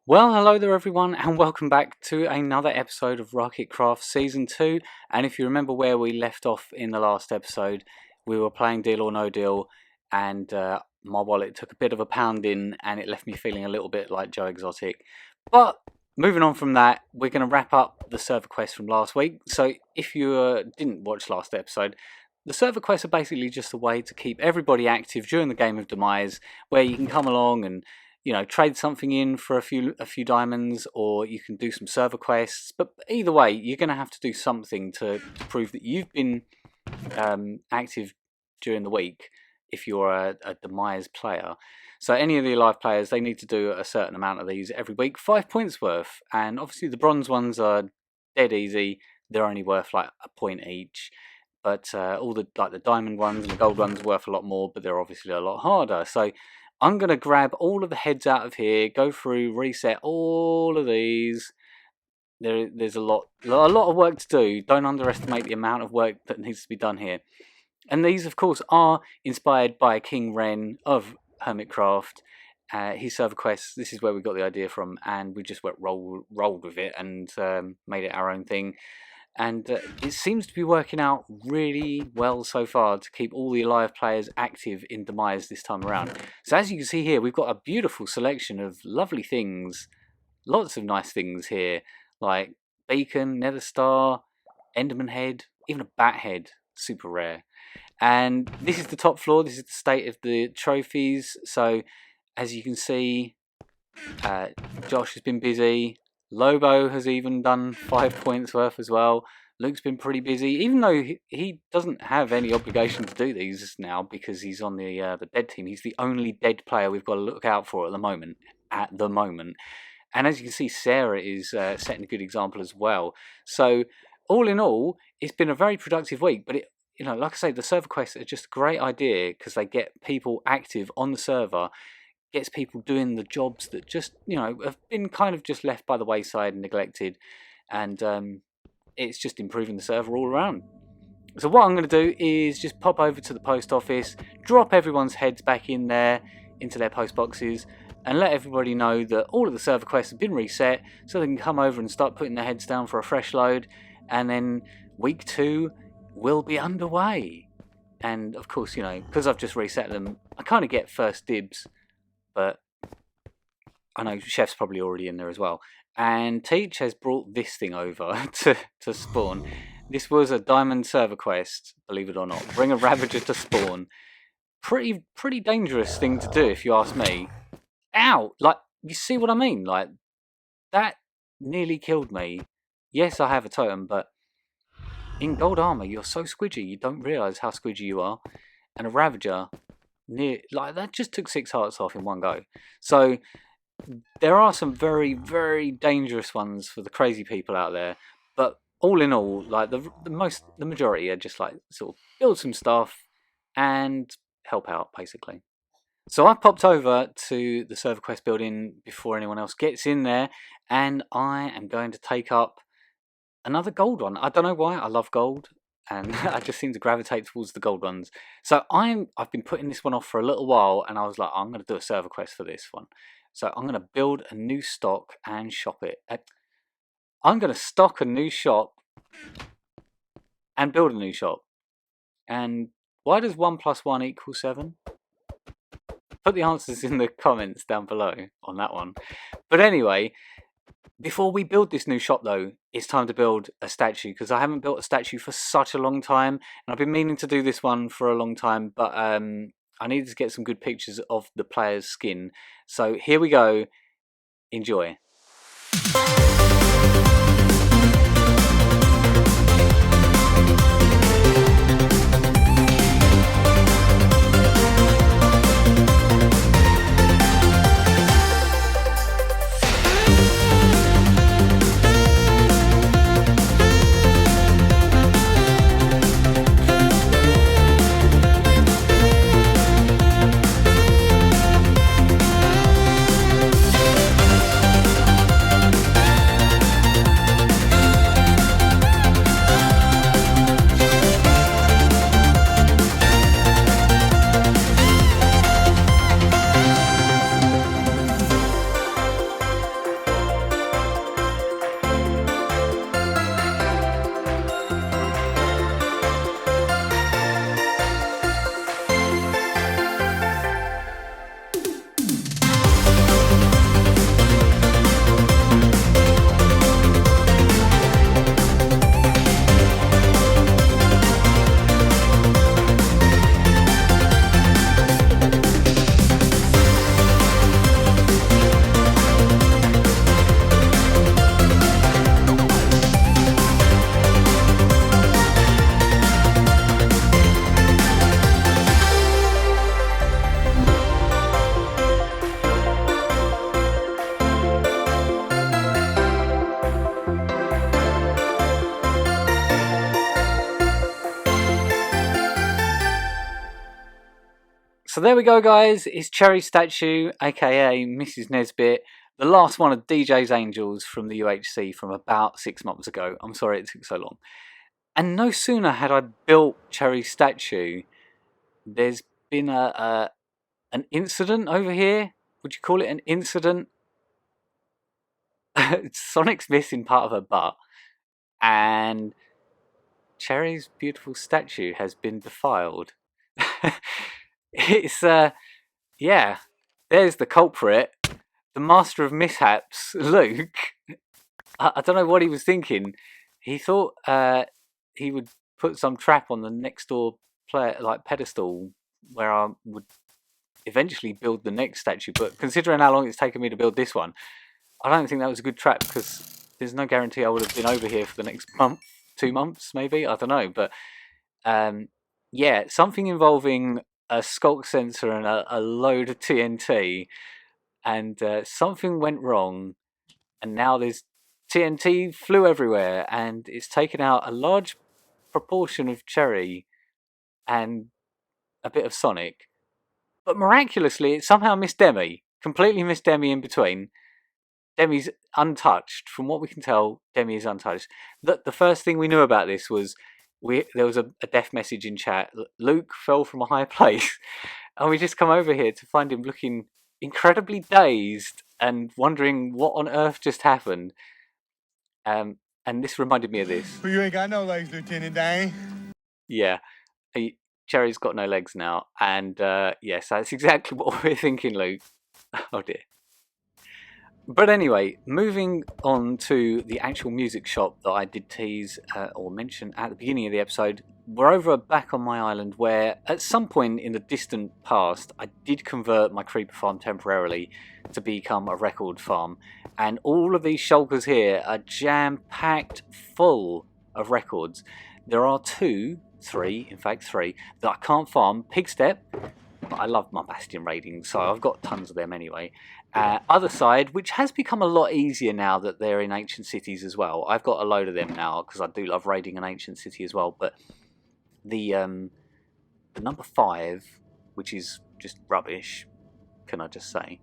Well, hello there everyone, and welcome back to another episode of Rocketcraft Season 2. And if you remember where we left off in the last episode, we were playing Deal or No Deal, and my wallet took a bit of a pounding, and it left me feeling a little bit like Joe Exotic. But moving on from that, we're going to wrap up the server quest from last week. So if you didn't watch last episode, the server quests are basically just a way to keep everybody active during the game of Demise, where you can come along and trade something in for a few diamonds, or you can do some server quests. But either way, you're going to have to do something to prove that you've been active during the week if you're a Demise player. So any of the live players, they need to do a certain amount of these every week, 5 points worth. And obviously the bronze ones are dead easy. They're only worth like a point each. But all the diamond ones and the gold ones are worth a lot more, but they're obviously a lot harder. So I'm going to grab all of the heads out of here, go through, reset all of these. There's a lot of work to do. Don't underestimate the amount of work that needs to be done here. And these, of course, are inspired by King Wren of Hermitcraft. His server quests, this is where we got the idea from, and we just rolled with it and made it our own thing. And it seems to be working out really well so far to keep all the live players active in Demise this time around. So as you can see here, we've got a beautiful selection of lovely things. Lots of nice things here, like Beacon, Nether Star, Enderman Head, even a Bat Head, super rare. And this is the top floor, this is the state of the trophies. So as you can see, Josh has been busy. Lobo has even done 5 points worth as well. Luke's been pretty busy, even though he doesn't have any obligation to do these now because he's on the dead team. He's the only dead player we've got to look out for at the moment. And as you can see, Sarah is setting a good example as well. So all in all, it's been a very productive week. But like I say, the server quests are just a great idea because they get people active on the server. Gets people doing the jobs that just, have been kind of just left by the wayside and neglected. And it's just improving the server all around. So what I'm going to do is just pop over to the post office, drop everyone's heads back in there, into their post boxes, and let everybody know that all of the server quests have been reset so they can come over and start putting their heads down for a fresh load. And then week 2 will be underway. And of course, because I've just reset them, I kind of get first dibs. But I know Chef's probably already in there as well. And Teach has brought this thing over to spawn. This was a diamond server quest, believe it or not. Bring a Ravager to spawn. Pretty dangerous thing to do if you ask me. Ow! Like, you see what I mean? Like, that nearly killed me. Yes, I have a totem, but in gold armor, you're so squidgy, you don't realise how squidgy you are. And a Ravager... that just took 6 hearts off in one go. So there are some very, very dangerous ones for the crazy people out there. But all in all, like the majority are just like sort of build some stuff and help out basically. So I've popped over to the server quest building before anyone else gets in there, and I am going to take up another gold one. I don't know why, I love gold. And I just seem to gravitate towards the gold ones. So I've been putting this one off for a little while, and I was like, I'm going to do a server quest for this one. So I'm going to build a new stock and shop it. I'm going to stock a new shop and build a new shop. And why does 1 + 1 = 7? Put the answers in the comments down below on that one. But anyway... Before we build this new shop though, it's time to build a statue, because I haven't built a statue for such a long time, and I've been meaning to do this one for a long time, but I needed to get some good pictures of the player's skin. So here we go, enjoy. there we go, guys. It's Cherry's statue, aka Mrs. Nesbit, the last one of DJ's Angels from the UHC from about 6 months ago. I'm sorry it took so long. And no sooner had I built Cherry's statue, there's been an incident over here. Would you call it an incident? Sonic's missing part of her butt, and Cherry's beautiful statue has been defiled. It's yeah, there's the culprit, the master of mishaps, Luke. I don't know what he was thinking. He thought he would put some trap on the next door pedestal where I would eventually build the next statue. But considering how long it's taken me to build this one, I don't think that was a good trap, because there's no guarantee I would have been over here for the next month, 2 months maybe. I don't know, but yeah, something involving a skulk sensor and a load of TNT, and something went wrong, and now there's TNT flew everywhere, and it's taken out a large proportion of Cherry and a bit of Sonic, but miraculously it somehow missed Demi, completely missed Demi in between. Demi's untouched. From what we can tell, Demi is untouched. The first thing we knew about this was there was a death message in chat. Luke fell from a high place, and we just come over here to find him looking incredibly dazed and wondering what on earth just happened. And this reminded me of this. You ain't got no legs, Lieutenant Dane. Yeah, Cherry's got no legs now, and yes, that's exactly what we're thinking, Luke. Oh dear. But anyway, moving on to the actual music shop that I did tease or mention at the beginning of the episode. We're over back on my island where at some point in the distant past I did convert my creeper farm temporarily to become a record farm, and all of these shulkers here are jam-packed full of records. There are three that I can't farm. Pigstep, but I love my Bastion raiding, so I've got tons of them anyway. Other side, which has become a lot easier now that they're in ancient cities as well. I've got a load of them now because I do love raiding an ancient city as well. But the number 5, which is just rubbish, can I just say?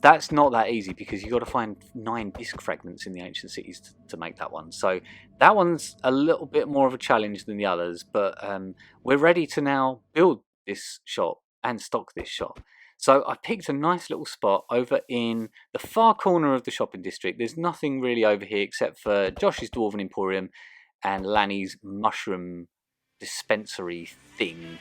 That's not that easy because you've got to find 9 disc fragments in the ancient cities to make that one. So that one's a little bit more of a challenge than the others. But we're ready to now build this shop and stock this shop. So I picked a nice little spot over in the far corner of the shopping district. There's nothing really over here except for Josh's Dwarven Emporium and Lanny's mushroom dispensary thing.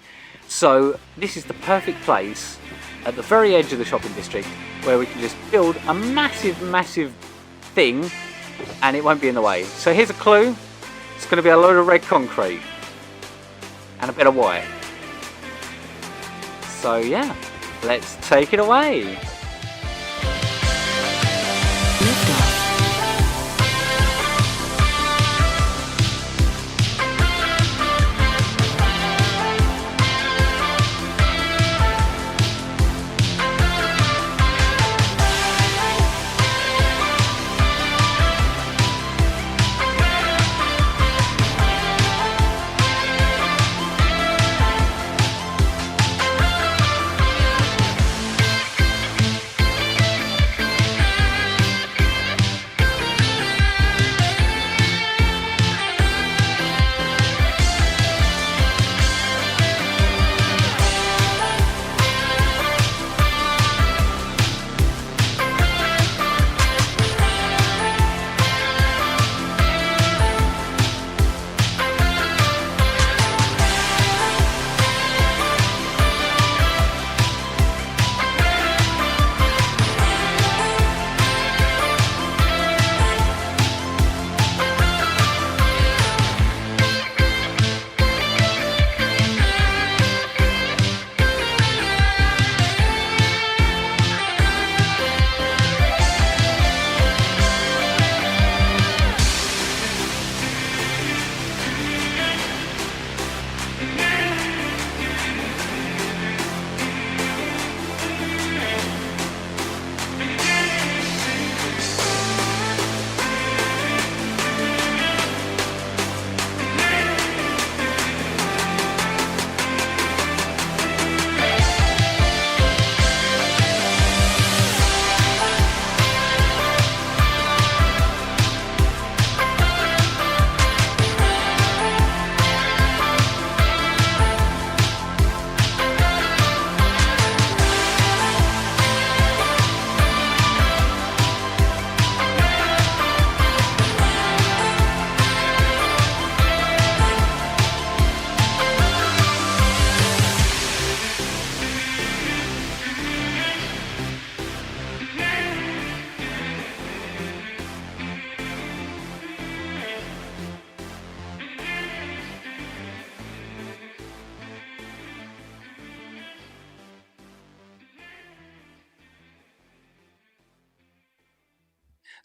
So this is the perfect place at the very edge of the shopping district where we can just build a massive thing and it won't be in the way. So here's a clue. It's going to be a load of red concrete and a bit of white. So yeah, let's take it away.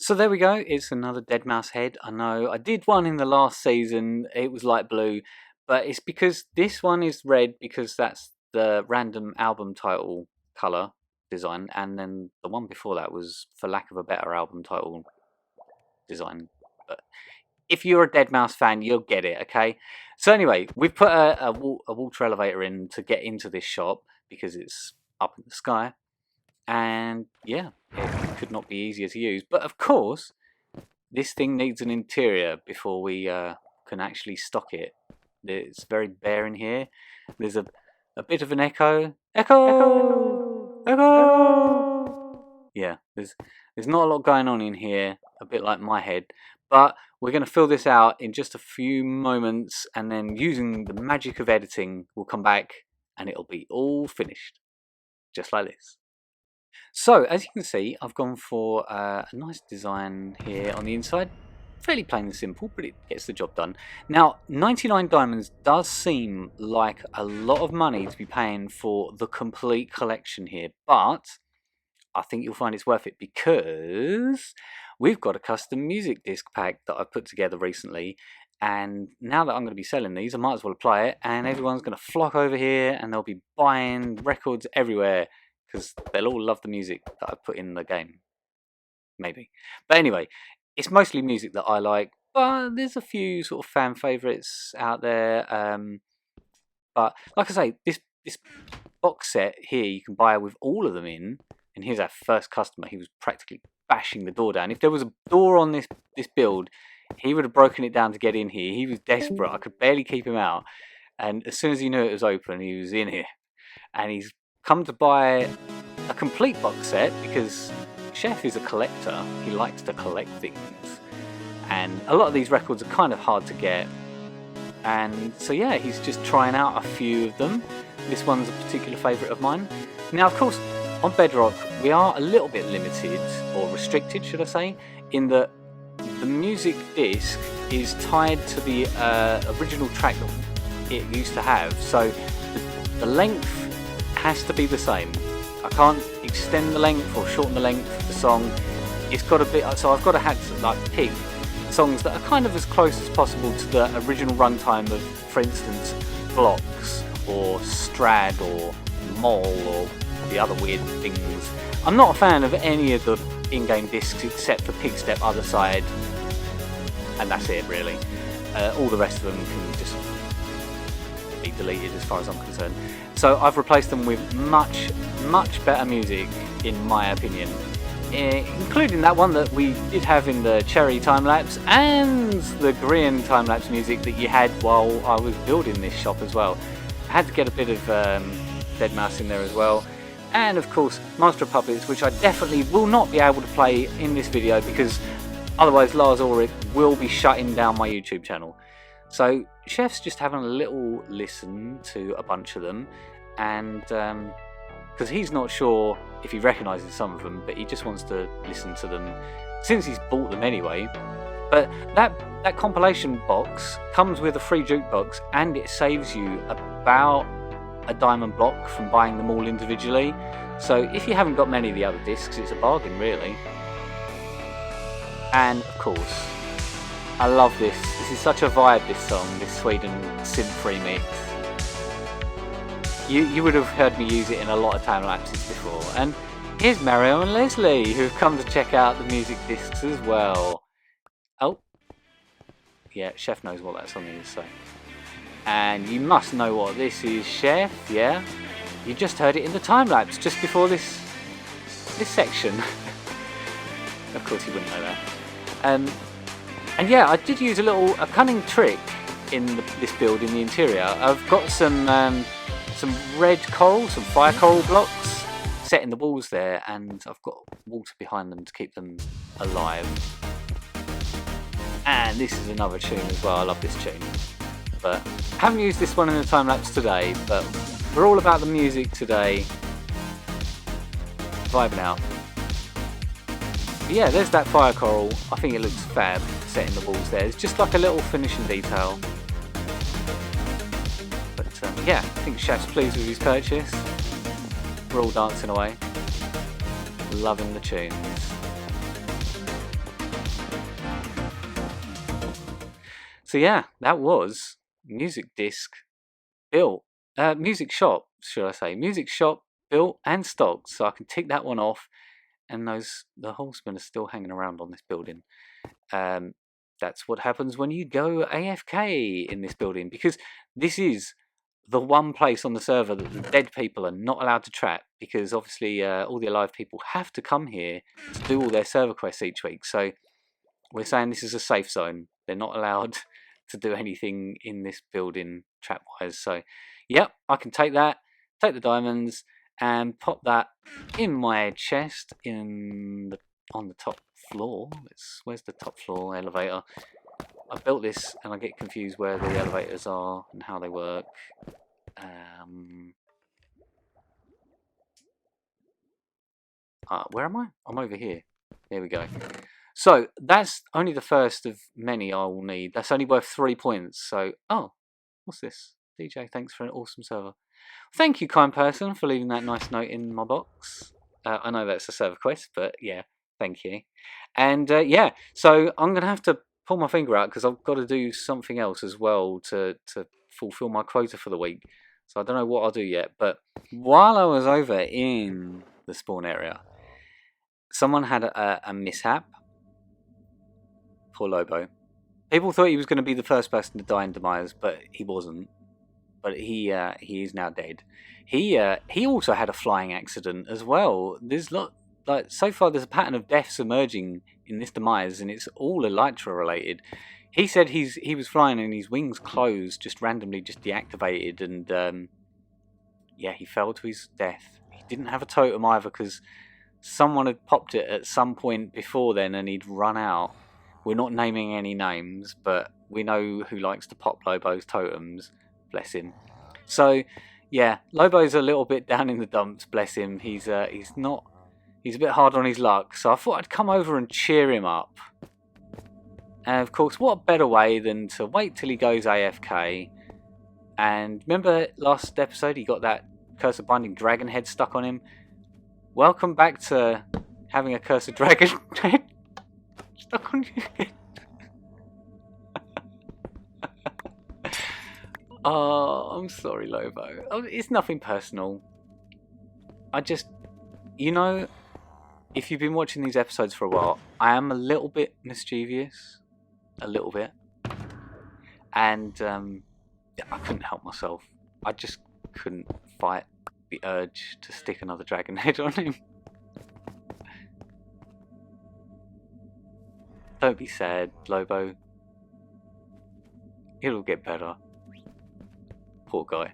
So there we go, it's another Deadmau5 head. I know, I did one in the last season, it was light blue, but it's because this one is red because that's the random album title colour design, and then the one before that was, for lack of a better album title design. But if you're a Deadmau5 fan, you'll get it, okay? So anyway, we've put a water elevator in to get into this shop because it's up in the sky. And yeah, it could not be easier to use. But of course, this thing needs an interior before we can actually stock it. It's very bare in here. There's a bit of an echo. Echo! Echo! Yeah, there's not a lot going on in here, a bit like my head. But we're going to fill this out in just a few moments, and then using the magic of editing, we'll come back and it'll be all finished. Just like this. So, as you can see, I've gone for a nice design here on the inside. Fairly plain and simple, but it gets the job done. Now, 99 diamonds does seem like a lot of money to be paying for the complete collection here, but I think you'll find it's worth it because we've got a custom music disc pack that I've put together recently, and now that I'm going to be selling these, I might as well apply it, and everyone's going to flock over here and they'll be buying records everywhere because they'll all love the music that I put in the game. Maybe. But anyway, it's mostly music that I like, but there's a few sort of fan favourites out there. But like I say, this box set here you can buy with all of them in, and here's our first customer. He was practically bashing the door down. If there was a door on this build, he would have broken it down to get in here. He was desperate. I could barely keep him out. And as soon as he knew it was open, he was in here. And he's come to buy a complete box set because Chef is a collector. He likes to collect things. And a lot of these records are kind of hard to get. And so yeah, he's just trying out a few of them. This one's a particular favourite of mine. Now, of course, on Bedrock, we are a little bit limited, or restricted, should I say, in that the music disc is tied to the original track that it used to have. So the length has to be the same. I can't extend the length or shorten the length of the song. It's got to be, so I've got to have to like pick songs that are kind of as close as possible to the original runtime of, for instance, Blocks or Strad or Mole or the other weird things. I'm not a fan of any of the in-game discs except for Pigstep Other Side, and that's it really. All the rest of them can just be deleted as far as I'm concerned. So I've replaced them with much better music in my opinion, including that one that we did have in the Cherry time-lapse and the Korean time-lapse music that you had while I was building this shop as well. I had to get a bit of Deadmau5 in there as well, and of course Master of Puppets, which I definitely will not be able to play in this video because otherwise Lars Ulrich will be shutting down my YouTube channel. So Chef's just having a little listen to a bunch of them, and because he's not sure if he recognises some of them, but he just wants to listen to them since he's bought them anyway. But that compilation box comes with a free jukebox, and it saves you about a diamond block from buying them all individually. So if you haven't got many of the other discs, it's a bargain really. And of course, I love this. This is such a vibe, this song, this Sweden synth remix. You would have heard me use it in a lot of time lapses before. And here's Mario and Leslie, who've come to check out the music discs as well. Oh, yeah, Chef knows what that song is, so. And you must know what this is, Chef, yeah? You just heard it in the time lapse just before this section. Of course you wouldn't know that. And yeah, I did use a cunning trick in this build in the interior. I've got some red coral, some fire coral blocks set in the walls there, and I've got water behind them to keep them alive. And this is another tune as well. I love this tune. But I haven't used this one in the time lapse today, but we're all about the music today. Vibing out. But yeah, there's that fire coral. I think it looks fab set in the walls there. It's just like a little finishing detail. But yeah, I think Chef's pleased with his purchase. We're all dancing away. Loving the tunes. So yeah, that was Music Disc built. Music Shop, should I say. Music Shop built and stocked. So I can tick that one off. And the horsemen are still hanging around on this building. That's what happens when you go AFK in this building, because this is the one place on the server that the dead people are not allowed to trap, because obviously all the alive people have to come here to do all their server quests each week. So we're saying this is a safe zone. They're not allowed to do anything in this building trap-wise. So, yep, I can take that, take the diamonds, and pop that in my chest on the top floor. Where's the top floor elevator? I built this and I get confused where the elevators are and how they work. Where am I? I'm over here. There we go. So that's only the first of many I will need. That's only worth 3 points. So, oh, what's this? DJ, thanks for an awesome server. Thank you, kind person, for leaving that nice note in my box. I know that's a server quest, but yeah, thank you. And yeah, so I'm going to have to pull my finger out because I've got to do something else as well to fulfill my quota for the week. So I don't know what I'll do yet. But while I was over in the spawn area, someone had a mishap. Poor Lobo. People thought he was going to be the first person to die in Demise, but he wasn't. But he is now dead. He also had a flying accident as well. There's so far there's a pattern of deaths emerging in this Demise, and it's all Elytra related. He said he was flying and his wings closed, just randomly deactivated, and yeah, he fell to his death. He didn't have a totem either because someone had popped it at some point before then, and he'd run out. We're not naming any names, but we know who likes to pop Lobo's totems. Bless him. So, yeah, Lobo's a little bit down in the dumps. Bless him. He's a bit hard on his luck. So I thought I'd come over and cheer him up. And of course, what better way than to wait till he goes AFK? And remember last episode, he got that Curse of Binding dragon head stuck on him. Welcome back to having a Curse of Dragon head stuck on you again. Oh, I'm sorry, Lobo. It's nothing personal. I just, if you've been watching these episodes for a while, I am a little bit mischievous. A little bit. And I couldn't help myself. I just couldn't fight the urge to stick another dragon head on him. Don't be sad, Lobo. It'll get better. Poor guy.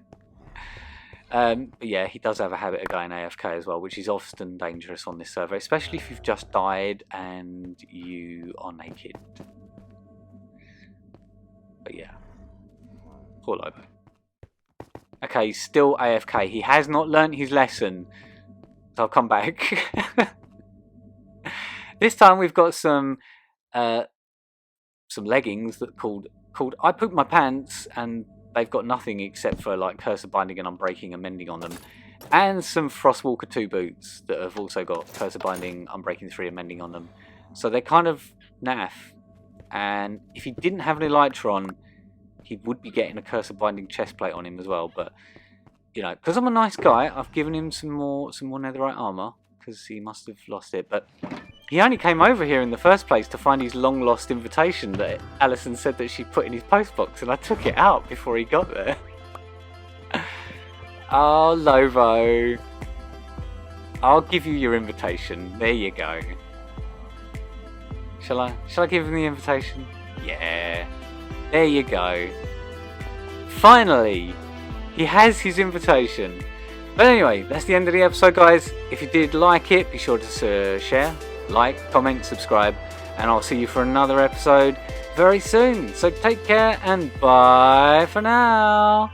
But yeah, he does have a habit of going AFK as well, which is often dangerous on this server, especially if you've just died and you are naked. But yeah, poor Lobo. Okay, he's still AFK. He has not learnt his lesson. So I'll come back. This time we've got some leggings that called I Pooped My Pants, and they've got nothing except for like Curse of Binding and Unbreaking and Mending on them, and some Frostwalker 2 boots that have also got Curse of Binding, Unbreaking 3 and Mending on them. So they're kind of naff, and if he didn't have an Elytra on, he would be getting a Curse of Binding chestplate on him as well. But because I'm a nice guy, I've given him some more netherite armor because he must have lost it. But he only came over here in the first place to find his long-lost invitation that Alison said that she put in his postbox, and I took it out before he got there. Oh, Lobo. I'll give you your invitation. There you go. Shall I give him the invitation? Yeah. There you go. Finally, he has his invitation. But anyway, that's the end of the episode, guys. If you did like it, be sure to share, like, comment, subscribe, and I'll see you for another episode very soon. So take care and bye for now.